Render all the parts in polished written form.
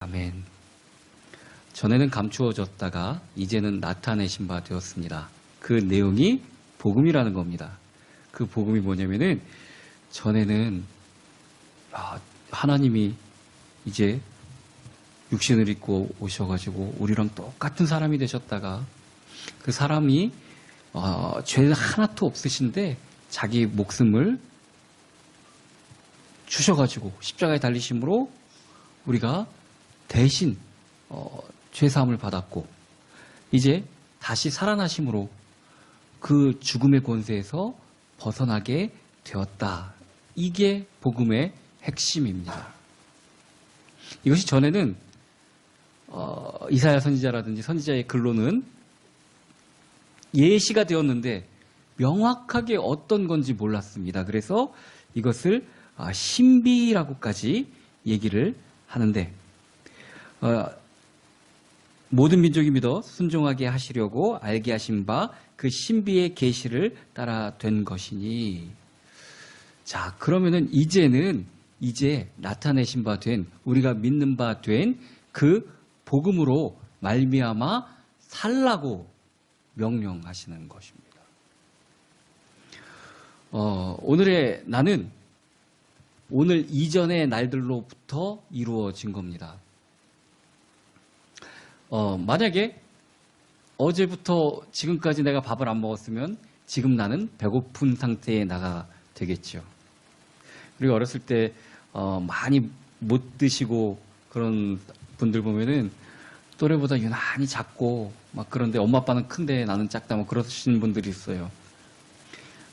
아멘. 전에는 감추어졌다가 이제는 나타내신 바 되었습니다. 그 내용이 복음이라는 겁니다. 그 복음이 뭐냐면은 전에는 하나님이 이제 육신을 입고 오셔가지고 우리랑 똑같은 사람이 되셨다가 그 사람이 죄 하나도 없으신데 자기 목숨을 주셔가지고 십자가에 달리심으로 우리가 대신 죄사함을 받았고 이제 다시 살아나심으로 그 죽음의 권세에서 벗어나게 되었다. 이게 복음의 핵심입니다. 이것이 전에는 이사야 선지자라든지 선지자의 글로는 예시가 되었는데 명확하게 어떤 건지 몰랐습니다. 그래서 이것을 신비라고까지 얘기를 하는데 모든 민족이 믿어 순종하게 하시려고 알게 하신 바 그 신비의 계시를 따라 된 것이니. 자, 그러면은 이제 나타내신 바 된, 우리가 믿는 바 된 그 복음으로 말미암아 살라고 명령하시는 것입니다. 오늘의 나는 오늘 이전의 날들로부터 이루어진 겁니다. 만약에 어제부터 지금까지 내가 밥을 안 먹었으면 지금 나는 배고픈 상태에 나가 되겠죠. 그리고 어렸을 때 많이 못 드시고 그런 분들 보면은 또래보다 유난히 작고 막 그런데 엄마 아빠는 큰데 나는 작다 뭐 그러시는 분들이 있어요.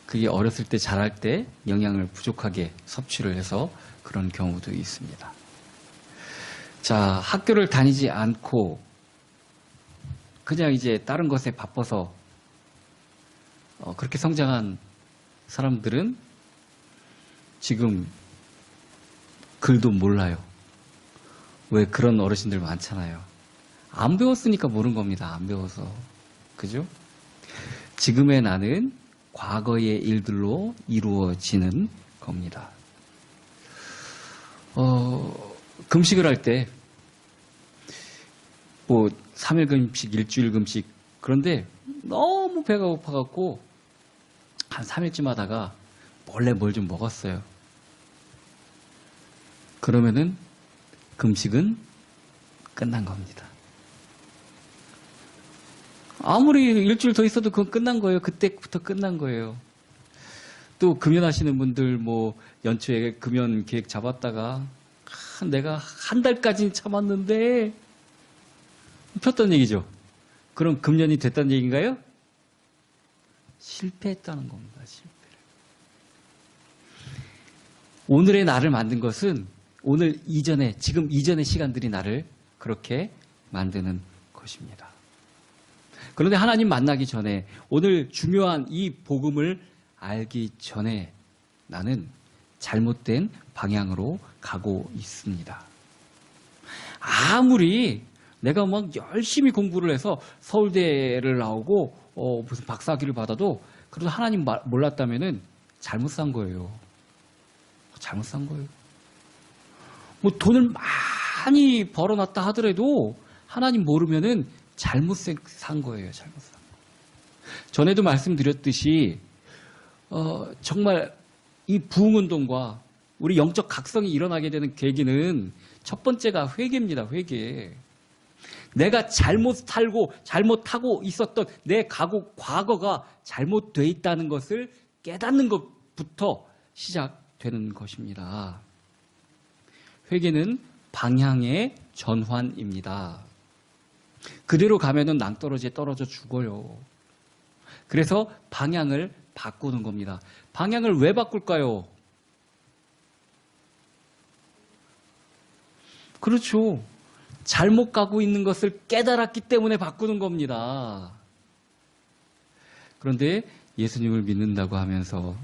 그게 어렸을 때 자랄 때 영양을 부족하게 섭취를 해서 그런 경우도 있습니다. 자, 학교를 다니지 않고 그냥 이제 다른 것에 바빠서 그렇게 성장한 사람들은 지금 글도 몰라요. 왜 그런 어르신들 많잖아요. 안 배웠으니까 모르는 겁니다. 안 배워서. 그죠? 지금의 나는 과거의 일들로 이루어지는 겁니다. 금식을 할 때, 3일 금식, 일주일 금식, 그런데 너무 배가 고파갖고, 한 3일쯤 하다가 몰래 뭘 좀 먹었어요. 그러면은 금식은 끝난 겁니다. 아무리 일주일 더 있어도 그건 끝난 거예요. 그때부터 끝난 거예요. 또 금연하시는 분들 연초에 금연 계획 잡았다가 내가 한 달까지는 참았는데 폈던 얘기죠. 그럼 금연이 됐다는 얘기인가요? 실패했다는 겁니다. 실패를. 오늘의 나를 만든 것은 지금 이전의 시간들이 나를 그렇게 만드는 것입니다. 그런데 하나님 만나기 전에 오늘 중요한 이 복음을 알기 전에 나는 잘못된 방향으로 가고 있습니다. 아무리 내가 열심히 공부를 해서 서울대를 나오고 무슨 박사학위를 받아도 그래도 하나님 몰랐다면은 잘못 산 거예요. 잘못 산 거예요. 돈을 많이 벌어놨다 하더라도 하나님 모르면은 잘못 산 거예요. 잘못 산 거. 전에도 말씀드렸듯이 정말 이 부흥운동과 우리 영적 각성이 일어나게 되는 계기는 첫 번째가 회개입니다. 회개. 내가 잘못 살고 잘못하고 있었던 내 과거가 잘못되어 있다는 것을 깨닫는 것부터 시작되는 것입니다. 회개는 방향의 전환입니다. 그대로 가면은 낭떠러지에 떨어져 죽어요. 그래서 방향을 바꾸는 겁니다. 방향을 왜 바꿀까요? 그렇죠. 잘못 가고 있는 것을 깨달았기 때문에 바꾸는 겁니다. 그런데 예수님을 믿는다고 하면서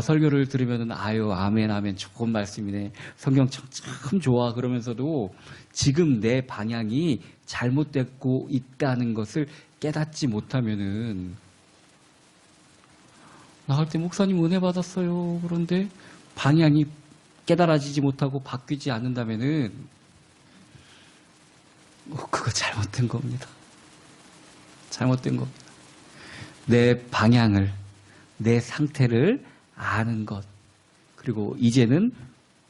설교를 들으면은 아멘 아멘 좋은 말씀이네. 성경 참 좋아. 그러면서도 지금 내 방향이 잘못되고 있다는 것을 깨닫지 못하면은 나갈 때 목사님 은혜 받았어요. 그런데 방향이 깨달아지지 못하고 바뀌지 않는다면은 그거 잘못된 겁니다. 잘못된 겁니다. 내 방향을, 내 상태를 아는 것. 그리고 이제는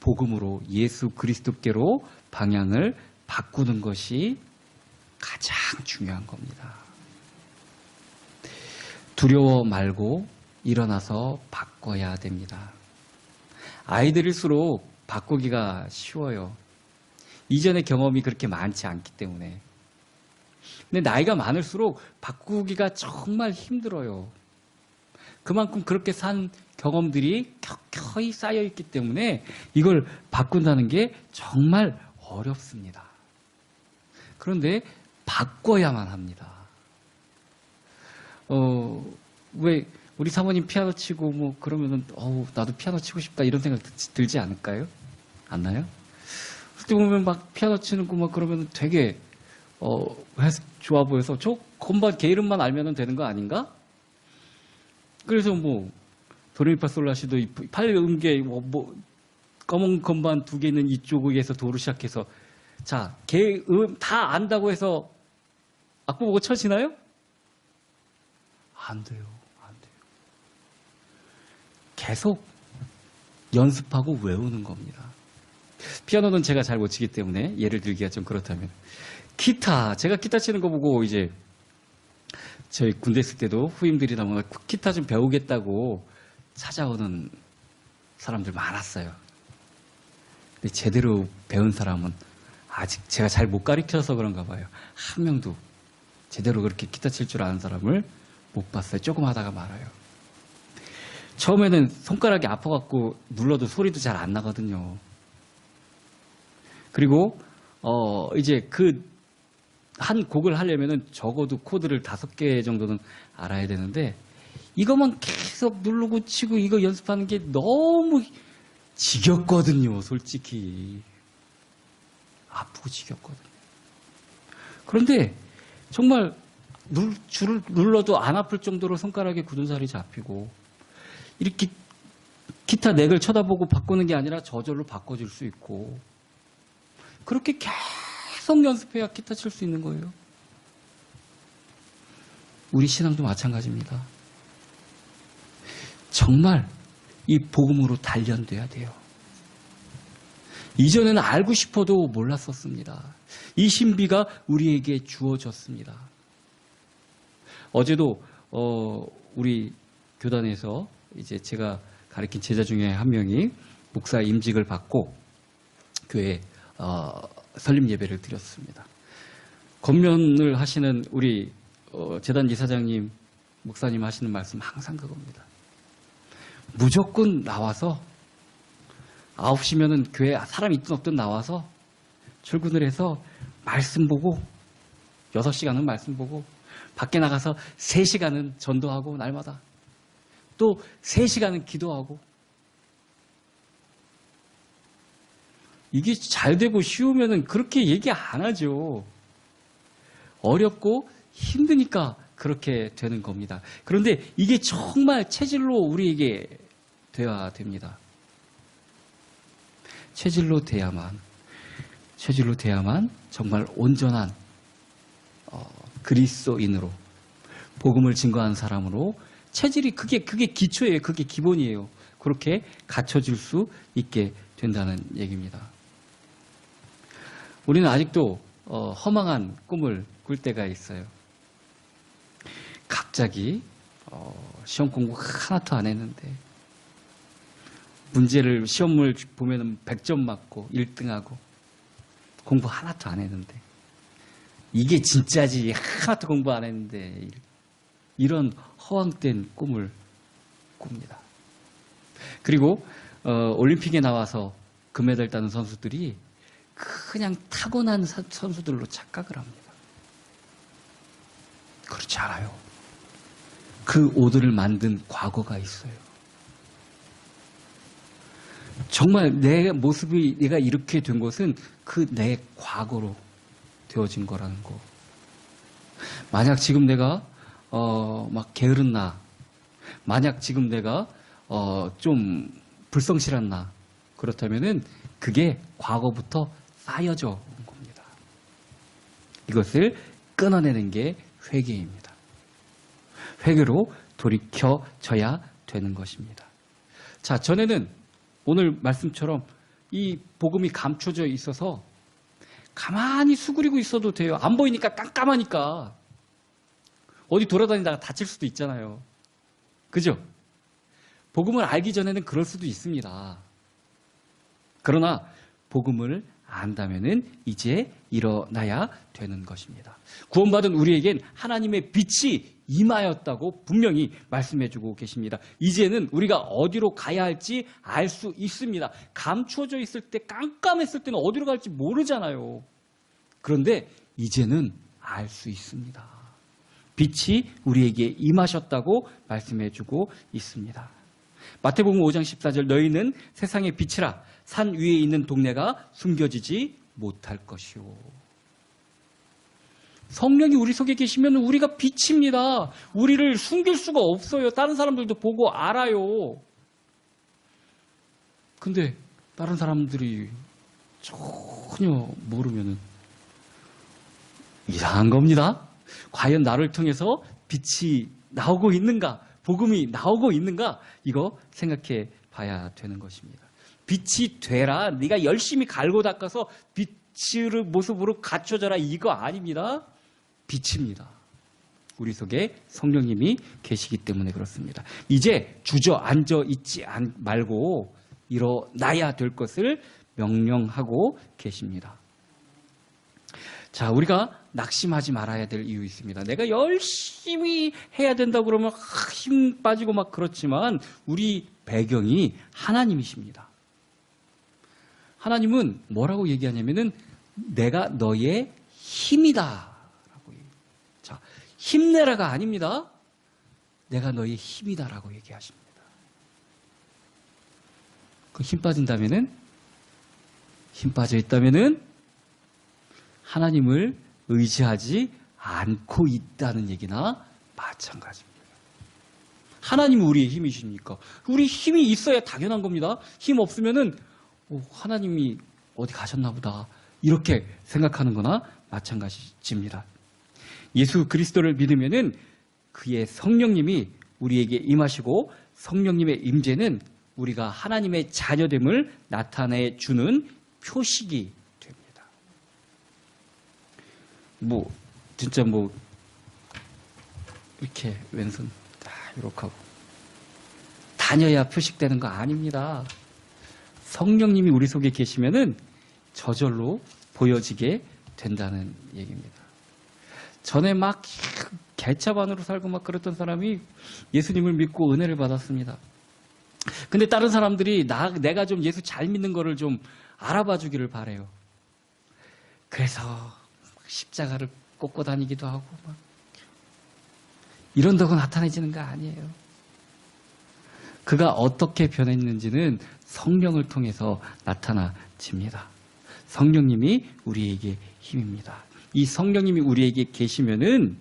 복음으로 예수 그리스도께로 방향을 바꾸는 것이 가장 중요한 겁니다. 두려워 말고 일어나서 바꿔야 됩니다. 아이들일수록 바꾸기가 쉬워요. 이전의 경험이 그렇게 많지 않기 때문에. 근데 나이가 많을수록 바꾸기가 정말 힘들어요. 그만큼 그렇게 산 경험들이 켜켜이 쌓여있기 때문에 이걸 바꾼다는 게 정말 어렵습니다. 그런데 바꿔야만 합니다. 왜 우리 사모님 피아노 치고 뭐 그러면은 나도 피아노 치고 싶다 이런 생각 들지 않을까요? 안 나요? 그때 보면 막 피아노 치는 거 막 그러면은 되게 좋아 보여서 저 건반 개 이름만 알면은 되는 거 아닌가? 그래서 뭐 도레미파솔라시도 8음계 검은 건반 2개 있는 이쪽에서 도로 시작해서 자, 개 다 안다고 해서 악보 보고 쳐지나요? 안 돼요. 안 돼요. 계속 연습하고 외우는 겁니다. 피아노는 제가 잘 못 치기 때문에 예를 들기가 좀 그렇다면 기타, 제가 기타 치는 거 보고 이제 저희 군대 있을 때도 후임들이나 뭐 기타 좀 배우겠다고 찾아오는 사람들 많았어요. 근데 제대로 배운 사람은 아직 제가 잘 못 가르쳐서 그런가 봐요. 한 명도 제대로 그렇게 기타 칠 줄 아는 사람을 못 봤어요. 조금 하다가 말아요. 처음에는 손가락이 아파갖고 눌러도 소리도 잘 안 나거든요. 그리고 이제 그 한 곡을 하려면은 적어도 코드를 5개 정도는 알아야 되는데 이것만 계속 누르고 치고 이거 연습하는 게 너무 지겹거든요. 솔직히 아프고 지겹거든요. 그런데 정말 줄을 눌러도 안 아플 정도로 손가락에 굳은 살이 잡히고 이렇게 기타 넥을 쳐다보고 바꾸는 게 아니라 저절로 바꿔줄 수 있고 그렇게 계속 연습해야 기타 칠 수 있는 거예요. 우리 신앙도 마찬가지입니다. 정말 이 복음으로 단련돼야 돼요. 이전에는 알고 싶어도 몰랐었습니다. 이 신비가 우리에게 주어졌습니다. 어제도 우리 교단에서 이제 제가 가르친 제자 중에 한 명이 목사 임직을 받고 교회 설립 예배를 드렸습니다. 권면을 하시는 우리 재단 이사장님, 목사님 하시는 말씀 항상 그겁니다. 무조건 나와서 9시면은 교회 사람 있든 없든 나와서 출근을 해서 말씀 보고 6시간은 말씀 보고 밖에 나가서 3시간은 전도하고 날마다 또 3시간은 기도하고 이게 잘 되고 쉬우면은 그렇게 얘기 안 하죠. 어렵고 힘드니까 그렇게 되는 겁니다. 그런데 이게 정말 체질로 우리에게 되어야 됩니다. 체질로 돼야만 정말 온전한 그리스도인으로 복음을 증거하는 사람으로 체질이 그게 기초예요. 그게 기본이에요. 그렇게 갖춰질 수 있게 된다는 얘기입니다. 우리는 아직도 허망한 꿈을 꿀 때가 있어요. 갑자기 시험 공부 하나도 안 했는데 문제를 시험을 보면 100점 맞고 1등하고 공부 하나도 안 했는데 이게 진짜지 하나도 공부 안 했는데 이런 허황된 꿈을 꿉니다. 그리고 올림픽에 나와서 금메달 따는 선수들이 그냥 타고난 선수들로 착각을 합니다. 그렇지 않아요. 그 옷을 만든 과거가 있어요. 정말 내 모습이 내가 이렇게 된 것은 그 내 과거로 되어진 거라는 거. 만약 지금 내가 막 게으른 나, 만약 지금 내가 좀 불성실한 나 그렇다면은 그게 과거부터 쌓여져 온 겁니다. 이것을 끊어내는 게 회개입니다. 회개로 돌이켜져야 되는 것입니다. 자, 전에는 오늘 말씀처럼 이 복음이 감춰져 있어서 가만히 수그리고 있어도 돼요. 안 보이니까 깜깜하니까. 어디 돌아다니다가 다칠 수도 있잖아요. 그죠? 복음을 알기 전에는 그럴 수도 있습니다. 그러나 복음을 안다면은 이제 일어나야 되는 것입니다. 구원받은 우리에겐 하나님의 빛이 임하였다고 분명히 말씀해주고 계십니다. 이제는 우리가 어디로 가야 할지 알 수 있습니다. 감춰져 있을 때, 깜깜했을 때는 어디로 갈지 모르잖아요. 그런데 이제는 알 수 있습니다. 빛이 우리에게 임하셨다고 말씀해주고 있습니다. 마태복음 5장 14절, 너희는 세상의 빛이라. 산 위에 있는 동네가 숨겨지지 못할 것이요. 성령이 우리 속에 계시면 우리가 빛입니다. 우리를 숨길 수가 없어요. 다른 사람들도 보고 알아요. 근데 다른 사람들이 전혀 모르면 이상한 겁니다. 과연 나를 통해서 빛이 나오고 있는가? 복음이 나오고 있는가? 이거 생각해 봐야 되는 것입니다. 빛이 되라. 네가 열심히 갈고 닦아서 빛의 모습으로 갖춰져라. 이거 아닙니다. 빛입니다. 우리 속에 성령님이 계시기 때문에 그렇습니다. 이제 주저앉아 있지 말고 일어나야 될 것을 명령하고 계십니다. 자, 우리가 낙심하지 말아야 될 이유 있습니다. 내가 열심히 해야 된다고 그러면 힘 빠지고 막 그렇지만 우리 배경이 하나님이십니다. 하나님은 뭐라고 얘기하냐면은 내가 너의 힘이다. 자, 힘내라가 아닙니다. 내가 너의 힘이다라고 얘기하십니다. 그 힘 빠진다면은, 힘 빠져 있다면은 하나님을 의지하지 않고 있다는 얘기나 마찬가지입니다. 하나님은 우리의 힘이십니까? 우리 힘이 있어야 당연한 겁니다. 힘 없으면은 하나님이 어디 가셨나 보다 이렇게 생각하는 거나 마찬가지입니다. 예수 그리스도를 믿으면은 그의 성령님이 우리에게 임하시고 성령님의 임재는 우리가 하나님의 자녀됨을 나타내 주는 표식이 됩니다. 진짜 이렇게 왼손 이렇게 하고 다녀야 표식되는 거 아닙니다. 성령님이 우리 속에 계시면은 저절로 보여지게 된다는 얘기입니다. 전에 막 개차반으로 살고 막 그랬던 사람이 예수님을 믿고 은혜를 받았습니다. 근데 다른 사람들이 내가 좀 예수 잘 믿는 거를 좀 알아봐 주기를 바래요. 그래서 십자가를 꽂고 다니기도 하고 막 이런다고 나타내지는 거 아니에요. 그가 어떻게 변했는지는 성령을 통해서 나타나집니다. 성령님이 우리에게 힘입니다. 이 성령님이 우리에게 계시면은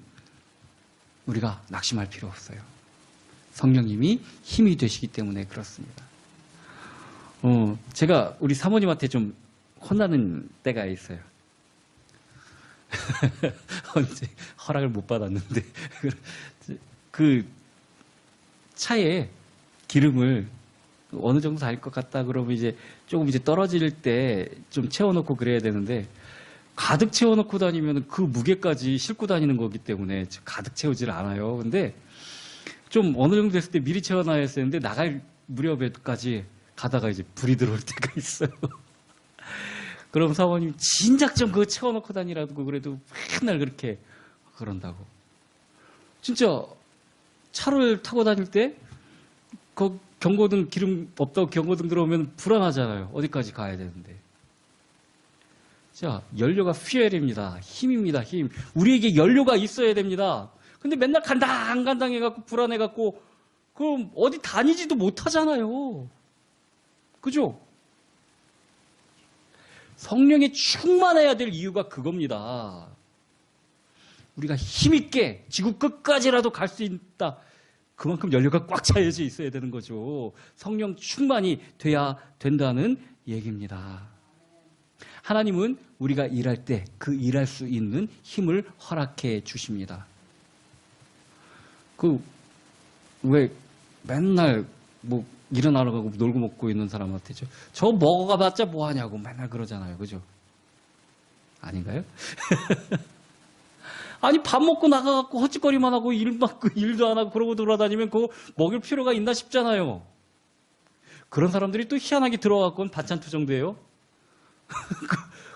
우리가 낙심할 필요 없어요. 성령님이 힘이 되시기 때문에 그렇습니다. 제가 우리 사모님한테 좀 혼나는 때가 있어요. 언제 허락을 못 받았는데 그 차에 기름을 어느 정도 달 것 같다 그러면 이제 조금 떨어질 때 좀 채워놓고 그래야 되는데 가득 채워놓고 다니면 그 무게까지 싣고 다니는 거기 때문에 가득 채우질 않아요. 근데 좀 어느 정도 됐을 때 미리 채워놔야 했었는데 나갈 무렵에까지 가다가 이제 불이 들어올 때가 있어요. 그럼 사모님 진작 좀 그거 채워놓고 다니라고 그래도 맨날 그렇게 그런다고. 진짜 차를 타고 다닐 때 그 경고등 기름 없다고 경고등 들어오면 불안하잖아요. 어디까지 가야 되는데. 자, 연료가 퓨엘입니다. 힘입니다. 힘. 우리에게 연료가 있어야 됩니다. 근데 맨날 간당 해갖고 불안해갖고 그럼 어디 다니지도 못하잖아요. 그죠? 성령에 충만해야 될 이유가 그겁니다. 우리가 힘있게 지구 끝까지라도 갈 수 있다. 그만큼 연료가 꽉 차여져 있어야 되는 거죠. 성령 충만이 돼야 된다는 얘기입니다. 하나님은 우리가 일할 때 그 일할 수 있는 힘을 허락해 주십니다. 왜 맨날 뭐 일어나러 가고 놀고 먹고 있는 사람한테 저 먹어봤자 뭐하냐고 맨날 그러잖아요. 그죠? 아닌가요? 아니 밥 먹고 나가갖고 헛짓거리만 하고 일도 안 하고 그러고 돌아다니면 그거 먹일 필요가 있나 싶잖아요. 그런 사람들이 또 희한하게 들어와갖고는 반찬 투정돼요.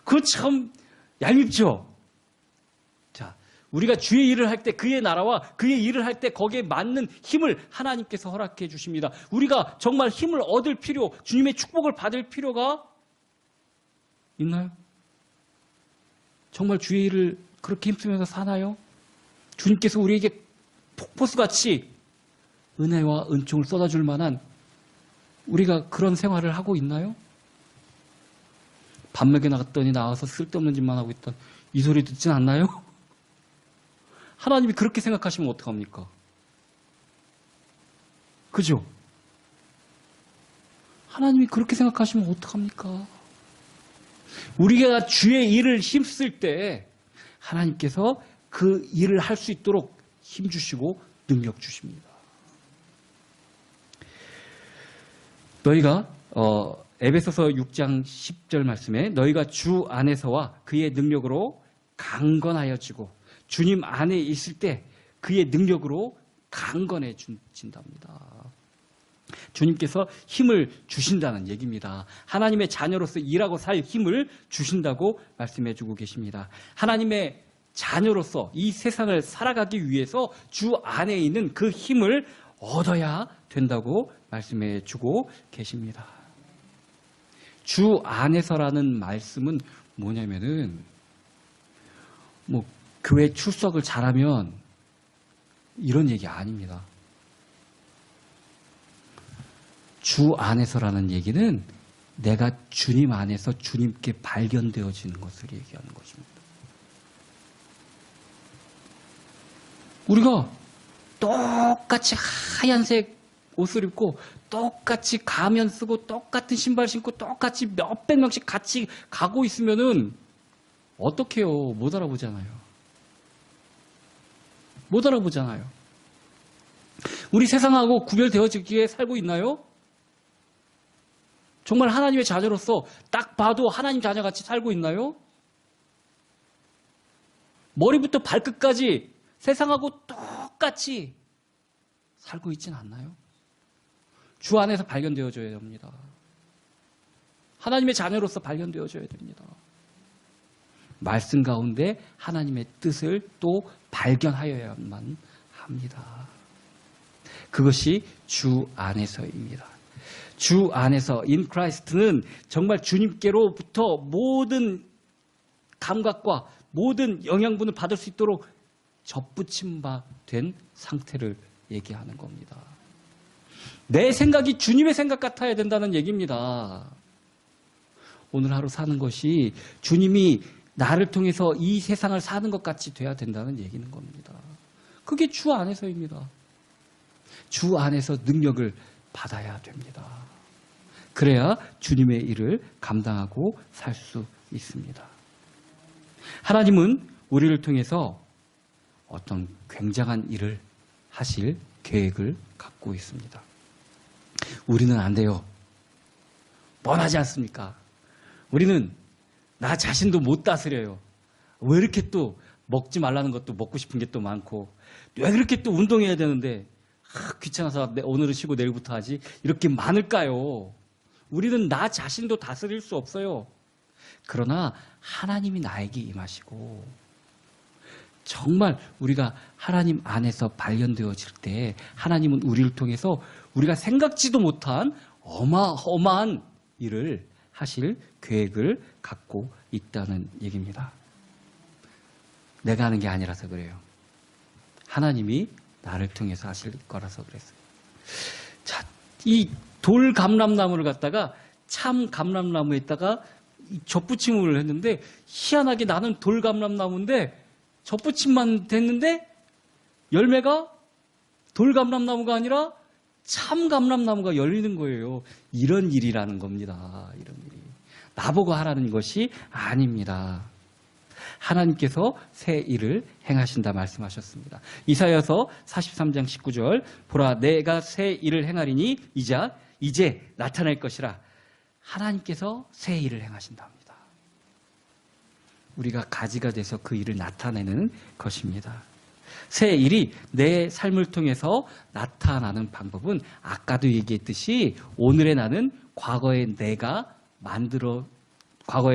그거 참 얄밉죠. 자, 우리가 주의 일을 할 때 그의 나라와 그의 일을 할 때 거기에 맞는 힘을 하나님께서 허락해 주십니다. 우리가 정말 힘을 얻을 필요, 주님의 축복을 받을 필요가 있나요? 정말 주의 일을 그렇게 힘쓰면서 사나요? 주님께서 우리에게 폭포수같이 은혜와 은총을 쏟아줄 만한 우리가 그런 생활을 하고 있나요? 밥 먹여 나갔더니 나와서 쓸데없는 짓만 하고 있던 이 소리 듣진 않나요? 하나님이 그렇게 생각하시면 어떡합니까? 그죠? 하나님이 그렇게 생각하시면 어떡합니까? 우리가 주의 일을 힘쓸 때 하나님께서 그 일을 할 수 있도록 힘 주시고 능력 주십니다. 너희가 에베소서 6장 10절 말씀에 너희가 주 안에서와 그의 능력으로 강건하여지고 주님 안에 있을 때 그의 능력으로 강건해진답니다. 주님께서 힘을 주신다는 얘기입니다. 하나님의 자녀로서 일하고 살 힘을 주신다고 말씀해주고 계십니다. 하나님의 자녀로서 이 세상을 살아가기 위해서 주 안에 있는 그 힘을 얻어야 된다고 말씀해주고 계십니다. 주 안에서라는 말씀은 뭐냐면은 교회 출석을 잘하면 이런 얘기 아닙니다. 주 안에서라는 얘기는 내가 주님 안에서 주님께 발견되어지는 것을 얘기하는 것입니다. 우리가 똑같이 하얀색 옷을 입고 똑같이 가면 쓰고 똑같은 신발 신고 똑같이 몇백 명씩 같이 가고 있으면은 어떡해요? 못 알아보잖아요. 못 알아보잖아요. 우리 세상하고 구별되어지기에 살고 있나요? 정말 하나님의 자녀로서 딱 봐도 하나님 자녀같이 살고 있나요? 머리부터 발끝까지 세상하고 똑같이 살고 있진 않나요? 주 안에서 발견되어져야 합니다. 하나님의 자녀로서 발견되어져야 됩니다. 말씀 가운데 하나님의 뜻을 또 발견하여야만 합니다. 그것이 주 안에서입니다. 주 안에서 in Christ는 정말 주님께로부터 모든 감각과 모든 영양분을 받을 수 있도록 접붙임 바 된 상태를 얘기하는 겁니다. 내 생각이 주님의 생각 같아야 된다는 얘기입니다. 오늘 하루 사는 것이 주님이 나를 통해서 이 세상을 사는 것 같이 돼야 된다는 얘기는 겁니다. 그게 주 안에서입니다. 주 안에서 능력을 받아야 됩니다. 그래야 주님의 일을 감당하고 살 수 있습니다. 하나님은 우리를 통해서 어떤 굉장한 일을 하실 계획을 갖고 있습니다. 우리는 안 돼요. 뻔하지 않습니까? 우리는 나 자신도 못 다스려요. 왜 이렇게 또 먹지 말라는 것도 먹고 싶은 게 또 많고 왜 그렇게 또 운동해야 되는데 귀찮아서 오늘은 쉬고 내일부터 하지 이렇게 많을까요? 우리는 나 자신도 다스릴 수 없어요. 그러나 하나님이 나에게 임하시고 정말 우리가 하나님 안에서 발견되어질 때 하나님은 우리를 통해서 우리가 생각지도 못한 어마어마한 일을 하실 계획을 갖고 있다는 얘기입니다. 내가 하는 게 아니라서 그래요. 하나님이 나를 통해서 하실 거라서 그랬어요. 자, 이 돌 감람나무를 갖다가 참 감람나무에다가 접붙임을 했는데 희한하게 나는 돌 감람나무인데 접붙임만 됐는데 열매가 돌 감람나무가 아니라 참 감람나무가 열리는 거예요. 이런 일이라는 겁니다. 이런 일이. 나보고 하라는 것이 아닙니다. 하나님께서 새 일을 행하신다 말씀하셨습니다. 이사야서 43장 19절 보라 내가 새 일을 행하리니 이제 나타날 것이라. 하나님께서 새 일을 행하신답니다. 우리가 가지가 돼서 그 일을 나타내는 것입니다. 새 일이 내 삶을 통해서 나타나는 방법은 아까도 얘기했듯이 오늘의 나는 과거의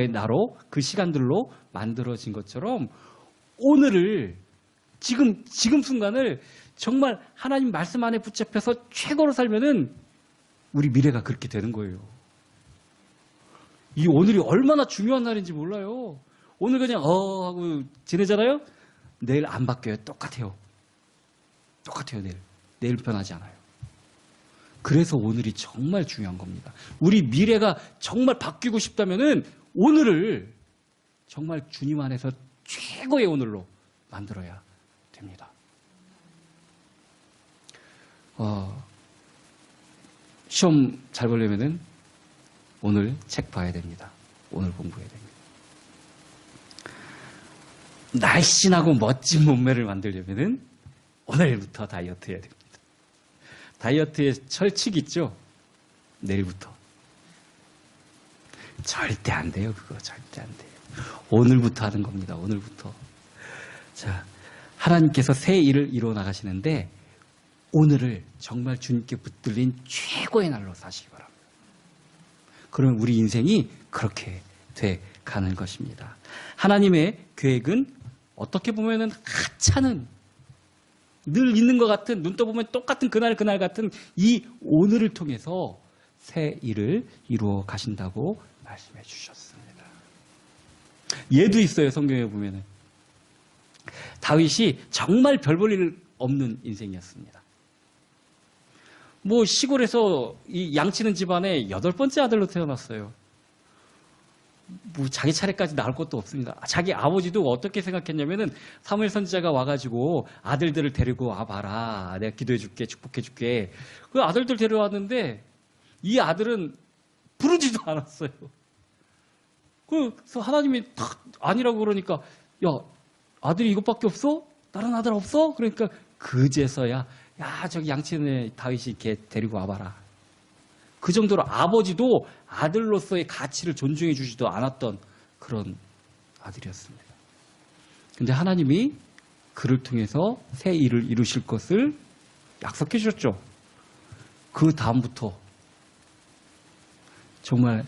나로 그 시간들로 만들어진 것처럼 오늘을 지금 순간을 정말 하나님 말씀 안에 붙잡혀서 최고로 살면은 우리 미래가 그렇게 되는 거예요. 이 오늘이 얼마나 중요한 날인지 몰라요. 오늘 그냥 하고 지내잖아요. 내일 안 바뀌어요. 똑같아요. 내일 변하지 않아요. 그래서 오늘이 정말 중요한 겁니다. 우리 미래가 정말 바뀌고 싶다면은 오늘을 정말 주님 안에서 최고의 오늘로 만들어야 됩니다. 시험 잘 보려면은 오늘 책 봐야 됩니다. 오늘 공부해야 됩니다. 날씬하고 멋진 몸매를 만들려면은 오늘부터 다이어트 해야 됩니다. 다이어트의 철칙 있죠? 내일부터. 절대 안 돼요, 그거. 절대 안 돼요. 오늘부터 하는 겁니다, 오늘부터. 자, 하나님께서 새 일을 이루어 나가시는데 오늘을 정말 주님께 붙들린 최고의 날로 사시기 바랍니다. 그러면 우리 인생이 그렇게 돼 가는 것입니다. 하나님의 계획은 어떻게 보면은 하찮은 늘 있는 것 같은 눈 떠보면 똑같은 그날 같은 이 오늘을 통해서 새 일을 이루어 가신다고 말씀해 주셨습니다. 예도 있어요. 성경에 보면은 다윗이 정말 별 볼 일 없는 인생이었습니다. 뭐 시골에서 이 양치는 집안의 8번째 아들로 태어났어요. 뭐 자기 차례까지 나올 것도 없습니다. 자기 아버지도 어떻게 생각했냐면은 사무엘 선지자가 와가지고 아들들을 데리고 와봐라. 내가 기도해줄게, 축복해줄게. 그 아들들 데려왔는데 이 아들은 부르지도 않았어요. 그래서 하나님이 탁 아니라고 그러니까 야 아들이 이것밖에 없어? 다른 아들 없어? 그러니까 그제서야 야 저기 양치는 다윗이 걔 데리고 와봐라. 그 정도로 아버지도 아들로서의 가치를 존중해 주지도 않았던 그런 아들이었습니다. 근데 하나님이 그를 통해서 새 일을 이루실 것을 약속해 주셨죠. 그 다음부터 정말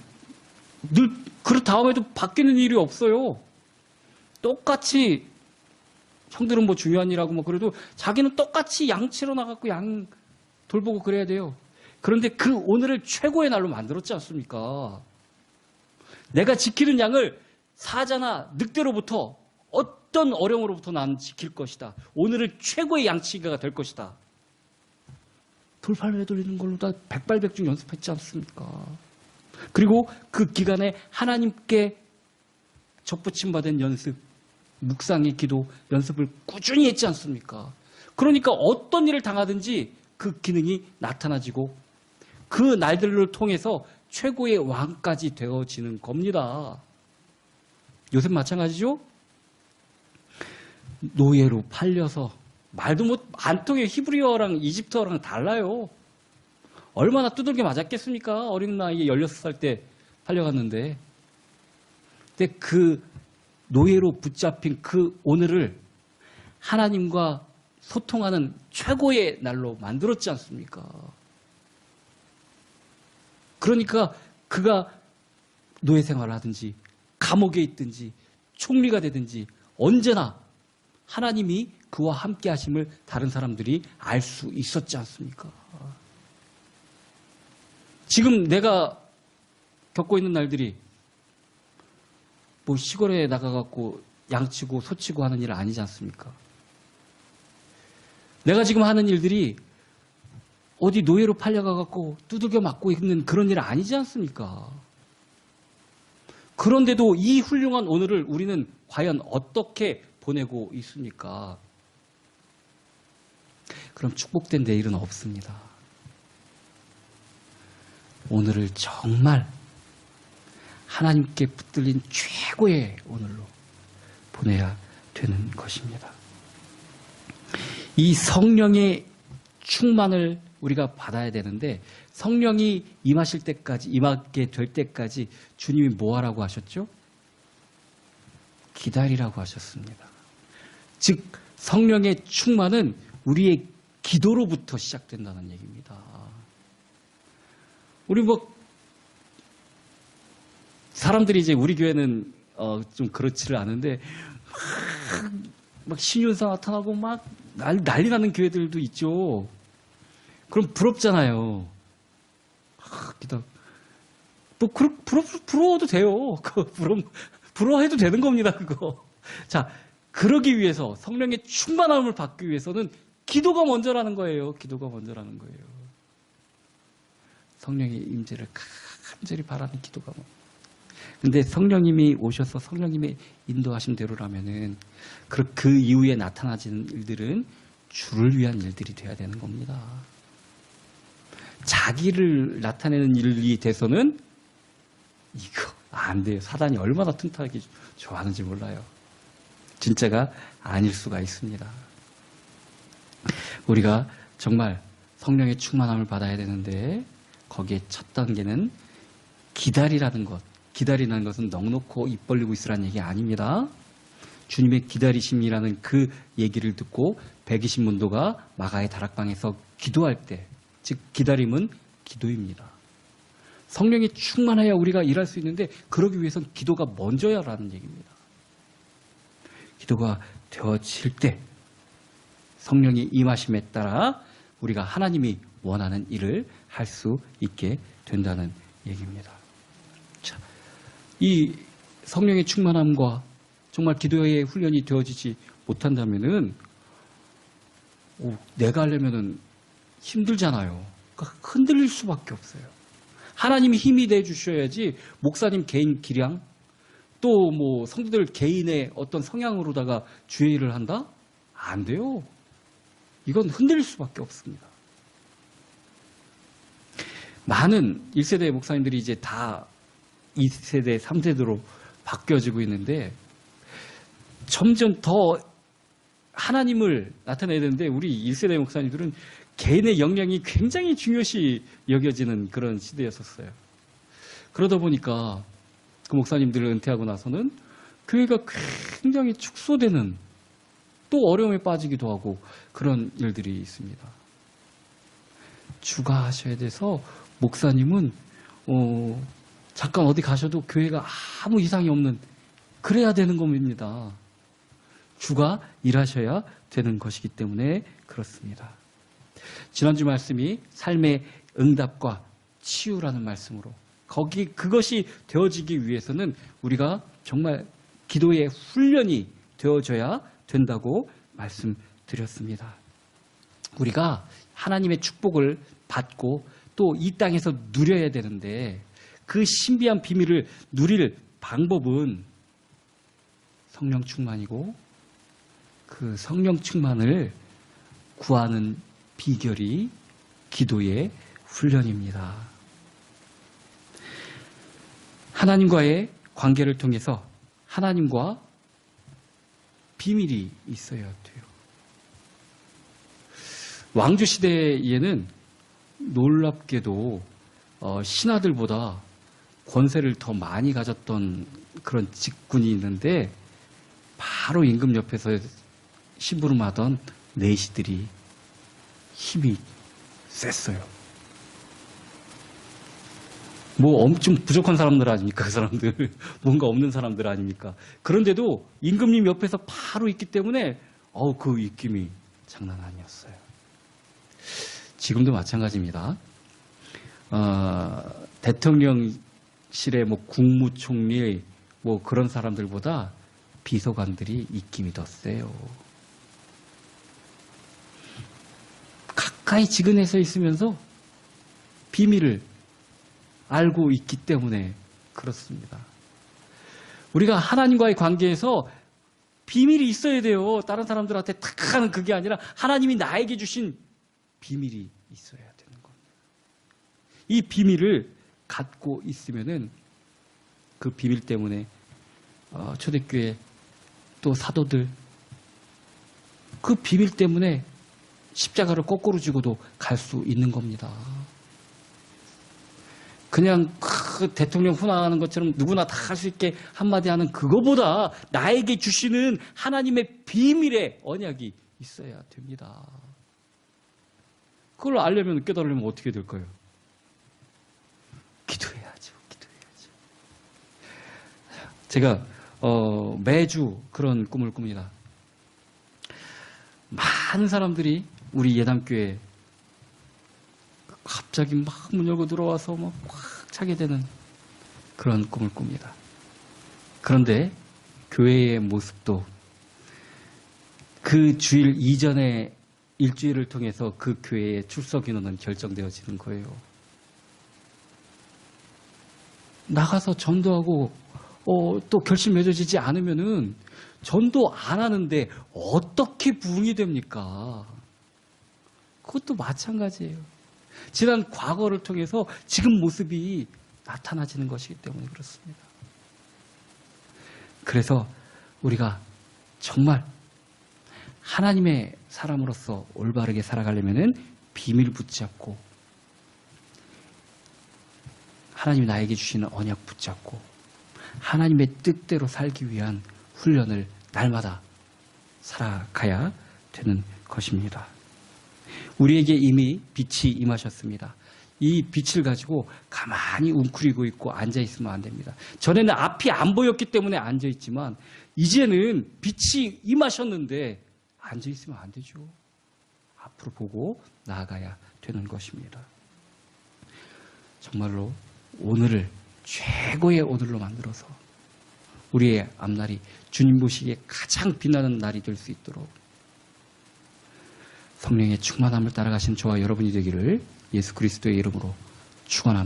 늘 그 다음에도 바뀌는 일이 없어요. 똑같이 형들은 뭐 중요한 일하고 뭐 그래도 자기는 똑같이 양 치러 나가고 양 돌보고 그래야 돼요. 그런데 그 오늘을 최고의 날로 만들었지 않습니까? 내가 지키는 양을 사자나 늑대로부터 어떤 어려움으로부터 난 지킬 것이다. 오늘을 최고의 양치기가 될 것이다. 돌팔매 돌리는 걸로 다 백발백중 연습했지 않습니까? 그리고 그 기간에 하나님께 접붙임 받은 연습, 묵상의 기도 연습을 꾸준히 했지 않습니까? 그러니까 어떤 일을 당하든지 그 기능이 나타나지고 그 날들을 통해서 최고의 왕까지 되어지는 겁니다. 요새 마찬가지죠? 노예로 팔려서 말도 안 통해. 히브리어랑 이집트어랑 달라요. 얼마나 두들겨 맞았겠습니까? 어린 나이에 16살 때 팔려갔는데. 근데 그 노예로 붙잡힌 그 오늘을 하나님과 소통하는 최고의 날로 만들었지 않습니까? 그러니까 그가 노예 생활을 하든지 감옥에 있든지 총리가 되든지 언제나 하나님이 그와 함께 하심을 다른 사람들이 알 수 있었지 않습니까? 지금 내가 겪고 있는 날들이 뭐 시골에 나가갖고 양치고 소치고 하는 일 아니지 않습니까? 내가 지금 하는 일들이 어디 노예로 팔려가갖고 두들겨 맞고 있는 그런 일 아니지 않습니까? 그런데도 이 훌륭한 오늘을 우리는 과연 어떻게 보내고 있습니까? 그럼 축복된 내일은 없습니다. 오늘을 정말 하나님께 붙들린 최고의 오늘로 보내야 되는 것입니다. 이 성령의 충만을 우리가 받아야 되는데 성령이 임하게 될 때까지 주님이 뭐 하라고 하셨죠? 기다리라고 하셨습니다. 즉 성령의 충만은 우리의 기도로부터 시작된다는 얘기입니다. 우리 사람들이 이제 우리 교회는 좀 그렇지를 않은데 막 신윤사 나타나고 막 난리 나는 교회들도 있죠. 그럼 부럽잖아요. 부러워도 돼요. 부러워해도 되는 겁니다, 그거. 자, 그러기 위해서 성령의 충만함을 받기 위해서는 기도가 먼저라는 거예요. 기도가 먼저라는 거예요. 성령의 임재를 간절히 바라는 기도가 먼저. 근데 성령님이 오셔서 성령님의 인도하신 대로라면은 그 이후에 나타나지는 일들은 주를 위한 일들이 돼야 되는 겁니다. 자기를 나타내는 일이 돼서는 이거 안 돼요. 사단이 얼마나 튼튼하게 좋아하는지 몰라요. 진짜가 아닐 수가 있습니다. 우리가 정말 성령의 충만함을 받아야 되는데 거기에 첫 단계는 기다리라는 것. 기다리라는 것은 넋놓고 입 벌리고 있으라는 얘기 아닙니다. 주님의 기다리심이라는 그 얘기를 듣고 120문도가 마가의 다락방에서 기도할 때, 즉 기다림은 기도입니다. 성령이 충만해야 우리가 일할 수 있는데 그러기 위해서는 기도가 먼저야라는 얘기입니다. 기도가 되어질 때 성령이 임하심에 따라 우리가 하나님이 원하는 일을 할 수 있게 된다는 얘기입니다. 자, 이 성령의 충만함과 정말 기도의 훈련이 되어지지 못한다면은 내가 하려면은 힘들잖아요. 그러니까 흔들릴 수밖에 없어요. 하나님이 힘이 내 주셔야지 목사님 개인 기량 또 뭐 성도들 개인의 어떤 성향으로다가 주의 일을 한다? 안 돼요. 이건 흔들릴 수밖에 없습니다. 많은 1세대 목사님들이 이제 다 2세대, 3세대로 바뀌어지고 있는데 점점 더 하나님을 나타내야 되는데 우리 1세대 목사님들은 개인의 역량이 굉장히 중요시 여겨지는 그런 시대였었어요. 그러다 보니까 그 목사님들을 은퇴하고 나서는 교회가 굉장히 축소되는 또 어려움에 빠지기도 하고 그런 일들이 있습니다. 주가 하셔야 돼서 목사님은 잠깐 어디 가셔도 교회가 아무 이상이 없는 그래야 되는 겁니다. 주가 일하셔야 되는 것이기 때문에 그렇습니다. 지난주 말씀이 삶의 응답과 치유라는 말씀으로 그것이 되어지기 위해서는 우리가 정말 기도의 훈련이 되어져야 된다고 말씀드렸습니다. 우리가 하나님의 축복을 받고 또 이 땅에서 누려야 되는데 그 신비한 비밀을 누릴 방법은 성령 충만이고 그 성령 충만을 구하는 비결이 기도의 훈련입니다. 하나님과의 관계를 통해서 하나님과 비밀이 있어야 돼요. 왕조 시대에는 놀랍게도 신하들보다 권세를 더 많이 가졌던 그런 직군이 있는데 바로 임금 옆에서 심부름하던 내시들이 힘이 셌어요. 뭐 엄청 부족한 사람들 아닙니까? 그 사람들. 뭔가 없는 사람들 아닙니까? 그런데도 임금님 옆에서 바로 있기 때문에 그 입김이 장난 아니었어요. 지금도 마찬가지입니다. 대통령실의 뭐 국무총리 뭐 그런 사람들보다 비서관들이 입김이 더 세요. 가까이 지근해서 있으면서 비밀을 알고 있기 때문에 그렇습니다. 우리가 하나님과의 관계에서 비밀이 있어야 돼요. 다른 사람들한테 탁 하는 그게 아니라 하나님이 나에게 주신 비밀이 있어야 되는 겁니다. 이 비밀을 갖고 있으면은 그 비밀 때문에 초대교회 또 사도들 그 비밀 때문에 십자가를 거꾸로 지고도 갈 수 있는 겁니다. 그냥 그 대통령 훈화하는 것처럼 누구나 다 할 수 있게 한마디 하는 그거보다 나에게 주시는 하나님의 비밀의 언약이 있어야 됩니다. 그걸 알려면 깨달으려면 어떻게 될까요? 기도해야죠. 제가 매주 그런 꿈을 꿉니다. 많은 사람들이 우리 예담교회에 갑자기 막 문 열고 들어와서 막 꽉 차게 되는 그런 꿈을 꿉니다. 그런데 교회의 모습도 그 주일 이전에 일주일을 통해서 그 교회의 출석 인원은 결정되어지는 거예요. 나가서 전도하고 또 결실 맺어지지 않으면은 전도 안 하는데 어떻게 부흥이 됩니까? 그것도 마찬가지예요. 지난 과거를 통해서 지금 모습이 나타나지는 것이기 때문에 그렇습니다. 그래서 우리가 정말 하나님의 사람으로서 올바르게 살아가려면은 비밀 붙잡고 하나님이 나에게 주시는 언약 붙잡고 하나님의 뜻대로 살기 위한 훈련을 날마다 살아가야 되는 것입니다. 우리에게 이미 빛이 임하셨습니다. 이 빛을 가지고 가만히 웅크리고 있고 앉아있으면 안 됩니다. 전에는 앞이 안 보였기 때문에 앉아있지만 이제는 빛이 임하셨는데 앉아있으면 안 되죠. 앞으로 보고 나아가야 되는 것입니다. 정말로 오늘을 최고의 오늘로 만들어서 우리의 앞날이 주님 보시기에 가장 빛나는 날이 될 수 있도록 성령의 충만함을 따라가신 저와 여러분이 되기를 예수 그리스도의 이름으로 축원합니다.